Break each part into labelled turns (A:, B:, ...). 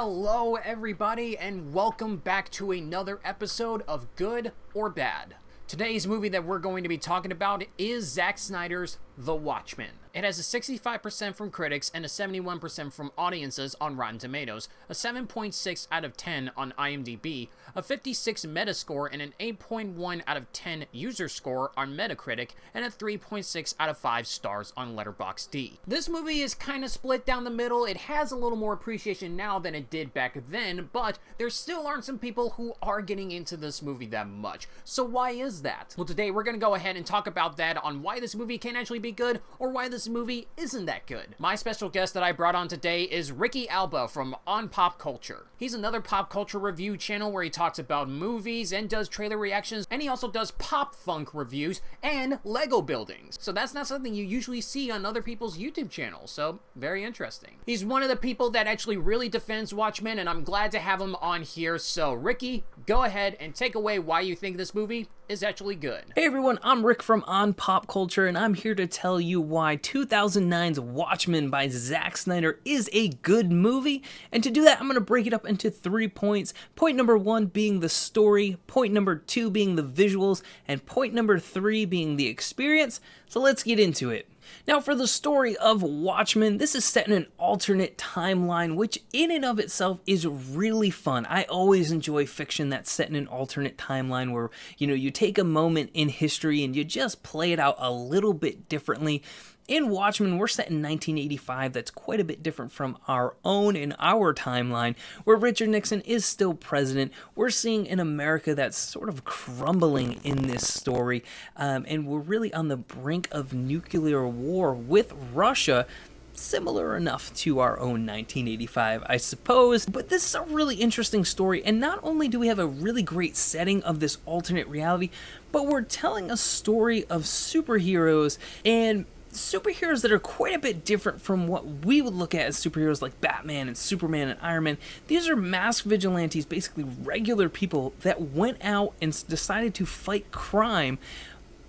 A: Hello everybody and welcome back to another episode of Good or Bad. Today's movie that we're going to be talking about is Zack Snyder's The Watchmen. It has a 65% from critics and a 71% from audiences on Rotten Tomatoes, a 7.6 out of 10 on IMDb, a 56 Metascore and an 8.1 out of 10 user score on Metacritic, and a 3.6 out of 5 stars on Letterboxd. This movie is kind of split down the middle. It has a little more appreciation now than it did back then, but there still aren't some people who are getting into this movie that much. So why is that? Well, today we're going to go ahead and talk about that, on why this movie can actually be good, or why this movie isn't that good. My special guest that I brought on today is Ablba from On Pop Culture. He's another pop culture review channel where he talks about movies and does trailer reactions, and he also does pop funk reviews and Lego buildings. So that's not something you usually see on other people's YouTube channels, so very interesting. He's one of the people that actually really defends Watchmen, and I'm glad to have him on here. So Ricky, go ahead and take away why you think this movie is actually good.
B: Hey everyone, I'm Rick from On Pop Culture, and I'm here to tell you why 2009's Watchmen by Zack Snyder is a good movie. And to do that, I'm going to break it up into 3 points. Point number 1 being the story, point number 2 being the visuals, and point number 3 being the experience. So let's get into it. Now, for the story of Watchmen, this is set in an alternate timeline, which in and of itself is really fun. I always enjoy fiction that's set in an alternate timeline where, you take a moment in history and you just play it out a little bit differently. In Watchmen, we're set in 1985. That's quite a bit different from our own in our timeline, where Richard Nixon is still president. We're seeing an America that's sort of crumbling in this story, and we're really on the brink of nuclear war with Russia, similar enough to our own 1985, I suppose. But this is a really interesting story, and not only do we have a really great setting of this alternate reality, but we're telling a story of superheroes, and superheroes that are quite a bit different from what we would look at as superheroes like Batman and Superman and Iron Man. These are masked vigilantes, basically regular people that went out and decided to fight crime,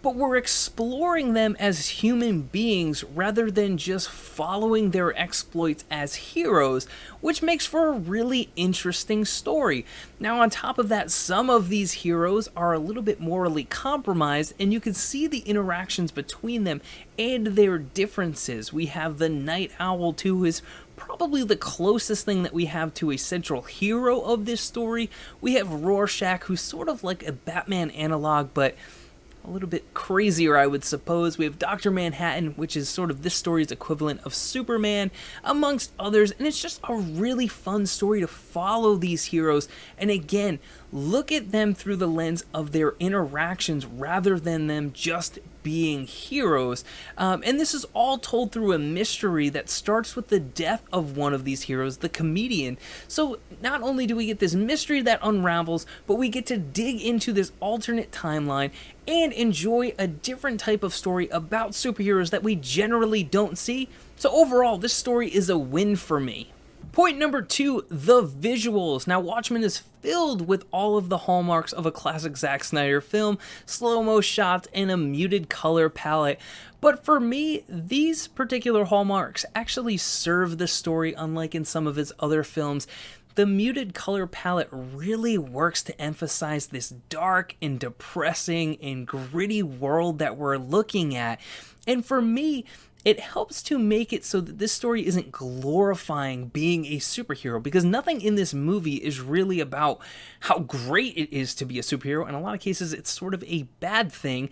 B: but we're exploring them as human beings rather than just following their exploits as heroes, which makes for a really interesting story. Now, on top of that, some of these heroes are a little bit morally compromised, and you can see the interactions between them and their differences. We have the Night Owl, too, who is probably the closest thing that we have to a central hero of this story. We have Rorschach, who's sort of like a Batman analog, but a little bit crazier, I would suppose. We have Dr. Manhattan, which is sort of this story's equivalent of Superman, amongst others, and it's just a really fun story to follow these heroes, and again, look at them through the lens of their interactions rather than them just being heroes. And this is all told through a mystery that starts with the death of one of these heroes, the comedian. So not only do we get this mystery that unravels, but we get to dig into this alternate timeline and enjoy a different type of story about superheroes that we generally don't see. So overall, this story is a win for me. Point number 2, the visuals. Now, Watchmen is filled with all of the hallmarks of a classic Zack Snyder film, slow-mo shots, and a muted color palette. But for me, these particular hallmarks actually serve the story, unlike in some of his other films. The muted color palette really works to emphasize this dark and depressing and gritty world that we're looking at. And for me, it helps to make it so that this story isn't glorifying being a superhero, because nothing in this movie is really about how great it is to be a superhero. In a lot of cases, it's sort of a bad thing.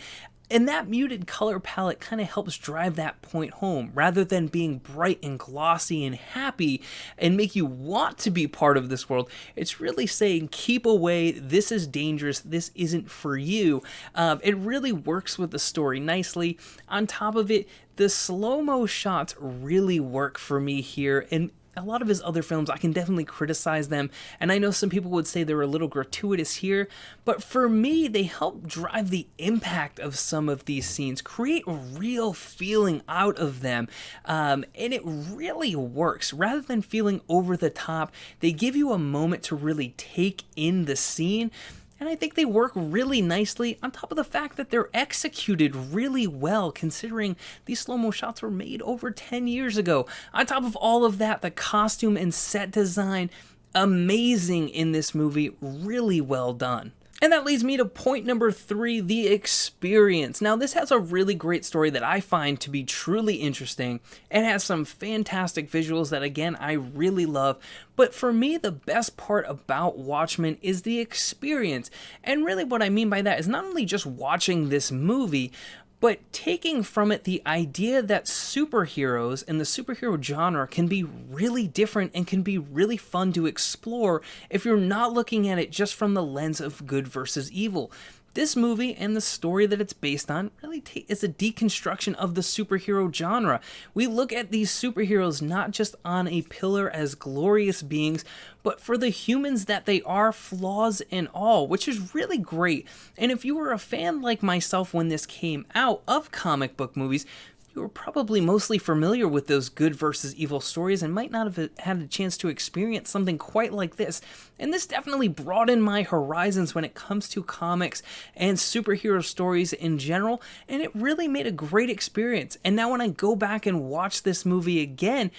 B: And that muted color palette kind of helps drive that point home, rather than being bright and glossy and happy and make you want to be part of this world. It's really saying, keep away, this is dangerous, this isn't for you. It really works with the story nicely. On top of it, the slow-mo shots really work for me here, and a lot of his other films, I can definitely criticize them, and I know some people would say they're a little gratuitous here, but for me, they help drive the impact of some of these scenes, create a real feeling out of them, and it really works. Rather than feeling over the top, they give you a moment to really take in the scene, and I think they work really nicely, on top of the fact that they're executed really well, considering these slow-mo shots were made over 10 years ago. On top of all of that, the costume and set design, amazing in this movie, really well done. And that leads me to point number 3, the experience. Now, this has a really great story that I find to be truly interesting. It has some fantastic visuals that, again, I really love. But for me, the best part about Watchmen is the experience. And really what I mean by that is not only just watching this movie, but taking from it the idea that superheroes and the superhero genre can be really different and can be really fun to explore if you're not looking at it just from the lens of good versus evil. This movie and the story that it's based on really is a deconstruction of the superhero genre. We look at these superheroes not just on a pillar as glorious beings, but for the humans that they are, flaws and all, which is really great. And if you were a fan like myself when this came out of comic book movies, you were probably mostly familiar with those good versus evil stories and might not have had a chance to experience something quite like this. And this definitely broadened my horizons when it comes to comics and superhero stories in general, and it really made a great experience. And now when I go back and watch this movie again,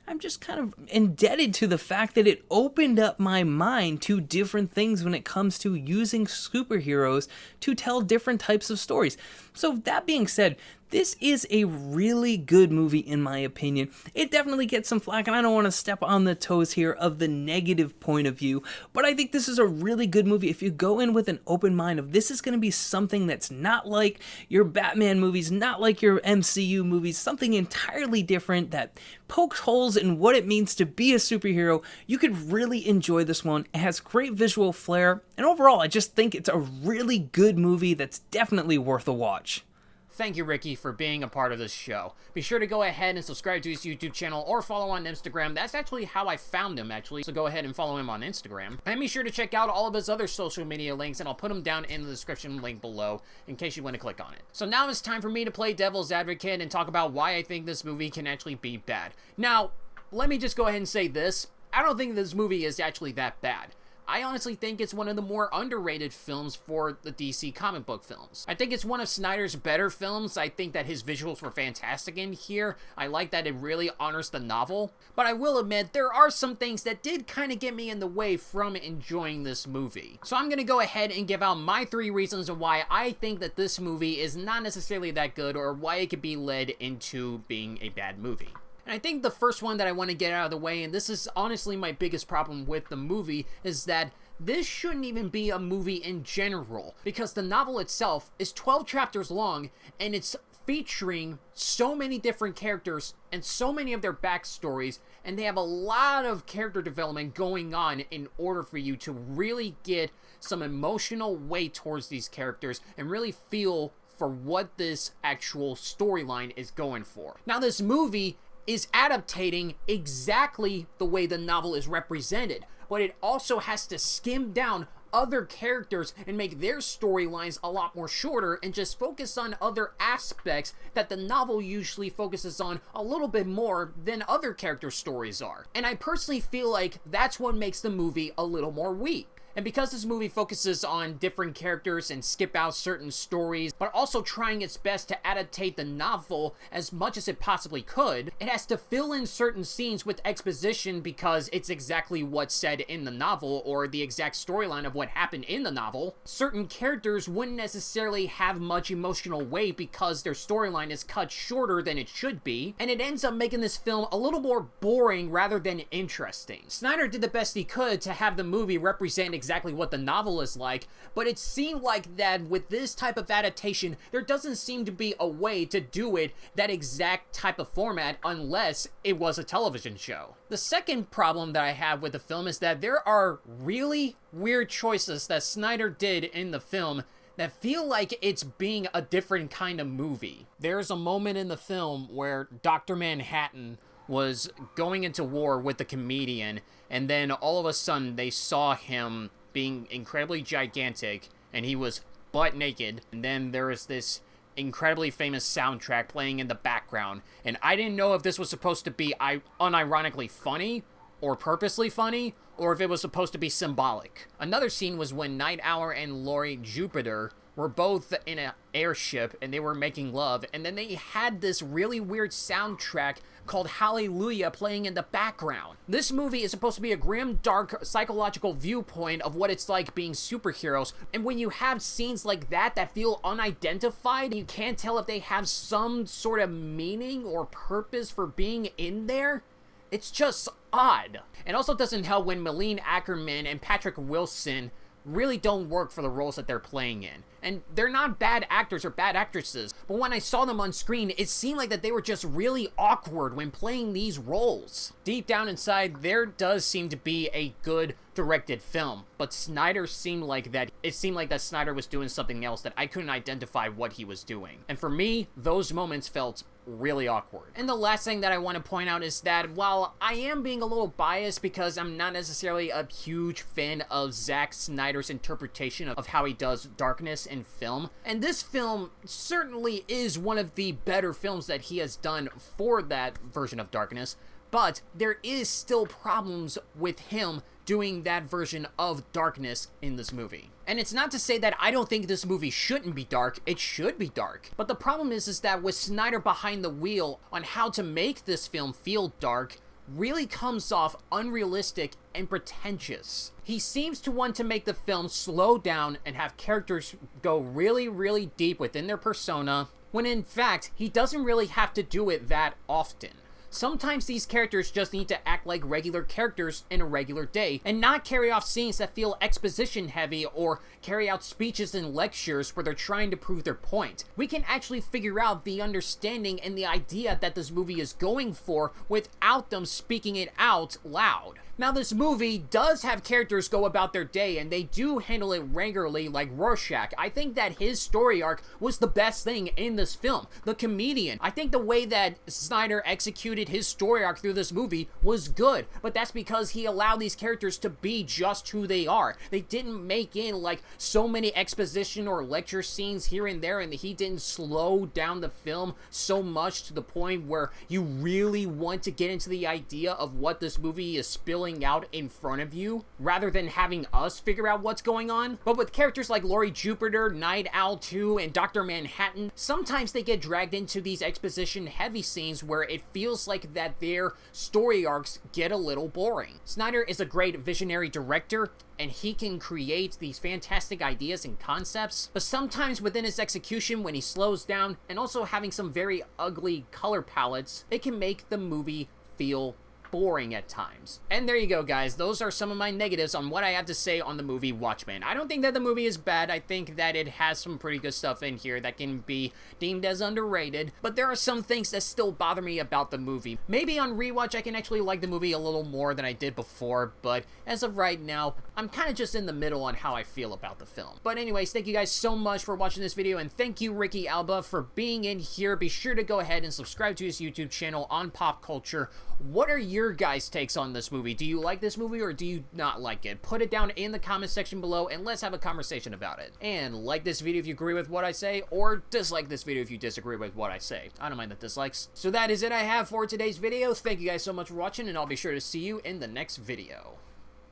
B: I'm just kind of indebted to the fact that it opened up my mind to different things when it comes to using superheroes to tell different types of stories. So that being said, this is a really good movie in my opinion. It definitely gets some flack, and I don't want to step on the toes here of the negative point of view, but I think this is a really good movie if you go in with an open mind of this is going to be something that's not like your Batman movies, not like your MCU movies, something entirely different that pokes holes in what it means to be a superhero. You could really enjoy this one. It has great visual flair, and overall I just think it's a really good movie that's definitely worth a watch.
A: Thank you, Ricky, for being a part of this show. Be sure to go ahead and subscribe to his YouTube channel or follow on Instagram. That's actually how I found him, actually, so go ahead and follow him on Instagram. And be sure to check out all of his other social media links, and I'll put them down in the description link below in case you want to click on it. So now it's time for me to play devil's advocate and talk about why I think this movie can actually be bad. Now, let me just go ahead and say this. I don't think this movie is actually that bad. I honestly think it's one of the more underrated films for the DC comic book films. I think it's one of Snyder's better films. I think that his visuals were fantastic in here. I like that it really honors the novel. But I will admit, there are some things that did kind of get me in the way from enjoying this movie. So I'm going to go ahead and give out my 3 reasons why I think that this movie is not necessarily that good, or why it could be led into being a bad movie. And I think the first one that I want to get out of the way, and this is honestly my biggest problem with the movie, is that this shouldn't even be a movie in general, because the novel itself is 12 chapters long, and it's featuring so many different characters and so many of their backstories, and they have a lot of character development going on in order for you to really get some emotional weight towards these characters and really feel for what this actual storyline is going for. Now, this movie is adaptating exactly the way the novel is represented, but it also has to skim down other characters and make their storylines a lot more shorter and just focus on other aspects that the novel usually focuses on a little bit more than other character stories are. And I personally feel like that's what makes the movie a little more weak. And because this movie focuses on different characters and skip out certain stories, but also trying its best to adaptate the novel as much as it possibly could, it has to fill in certain scenes with exposition because it's exactly what's said in the novel or the exact storyline of what happened in the novel. Certain characters wouldn't necessarily have much emotional weight because their storyline is cut shorter than it should be, and it ends up making this film a little more boring rather than interesting. Snyder did the best he could to have the movie represent exactly what the novel is like, but it seemed like that with this type of adaptation, there doesn't seem to be a way to do it that exact type of format unless it was a television show. The second problem that I have with the film is that there are really weird choices that Snyder did in the film that feel like it's being a different kind of movie. There's a moment in the film where Dr. Manhattan was going into war with the comedian, and then all of a sudden they saw him being incredibly gigantic, and he was butt naked, and then there was this incredibly famous soundtrack playing in the background, and I didn't know if this was supposed to be unironically funny, or purposely funny, or if it was supposed to be symbolic. Another scene was when Night Owl and Laurie Jupiter were both in an airship and they were making love, and then they had this really weird soundtrack called Hallelujah playing in the background. This movie is supposed to be a grim, dark, psychological viewpoint of what it's like being superheroes, and when you have scenes like that that feel unidentified, you can't tell if they have some sort of meaning or purpose for being in there, it's just odd. It also doesn't help when Malene Ackerman and Patrick Wilson really don't work for the roles that they're playing in. And they're not bad actors or bad actresses, but when I saw them on screen, it seemed like that they were just really awkward when playing these roles. Deep down inside, there does seem to be a good directed film, but Snyder seemed like that, it seemed like that Snyder was doing something else that I couldn't identify what he was doing. And for me, those moments felt really awkward. And the last thing that I want to point out is that while I am being a little biased because I'm not necessarily a huge fan of Zack Snyder's interpretation of how he does darkness in film, and this film certainly is one of the better films that he has done for that version of darkness, but there is still problems with him doing that version of darkness in this movie. And it's not to say that I don't think this movie shouldn't be dark, it should be dark. But the problem is that with Snyder behind the wheel on how to make this film feel dark, really comes off unrealistic and pretentious. He seems to want to make the film slow down and have characters go really, really deep within their persona, when in fact, he doesn't really have to do it that often. Sometimes these characters just need to act like regular characters in a regular day, and not carry off scenes that feel exposition heavy or carry out speeches and lectures where they're trying to prove their point. We can actually figure out the understanding and the idea that this movie is going for without them speaking it out loud. Now, this movie does have characters go about their day, and they do handle it regularly, like Rorschach. I think that his story arc was the best thing in this film. The comedian. I think the way that Snyder executed his story arc through this movie was good, but that's because he allowed these characters to be just who they are. They didn't make in, like, so many exposition or lecture scenes here and there, and he didn't slow down the film so much to the point where you really want to get into the idea of what this movie is spilling out in front of you, rather than having us figure out what's going on. But with characters like Laurie Jupiter, Night Owl 2, and Dr. Manhattan, sometimes they get dragged into these exposition heavy scenes where it feels like that their story arcs get a little boring. Snyder is a great visionary director, and he can create these fantastic ideas and concepts, but sometimes within his execution, when he slows down and also having some very ugly color palettes, it can make the movie feel boring at times. And there you go, guys. Those are some of my negatives on what I have to say on the movie Watchmen. I don't think that the movie is bad. I think that it has some pretty good stuff in here that can be deemed as underrated, but there are some things that still bother me about the movie. Maybe on rewatch I can actually like the movie a little more than I did before, but as of right now, I'm kind of just in the middle on how I feel about the film. But anyways, thank you guys so much for watching this video, and thank you Ricky Ablba for being in here. Be sure to go ahead and subscribe to his YouTube channel on pop culture. What are your guys' takes on this movie? Do you like this movie or do you not like it? Put it down in the comment section below and let's have a conversation about it. And like this video if you agree with what I say, or dislike this video if you disagree with what I say. I don't mind the dislikes. So that is it I have for today's video. Thank you guys so much for watching, and I'll be sure to see you in the next video.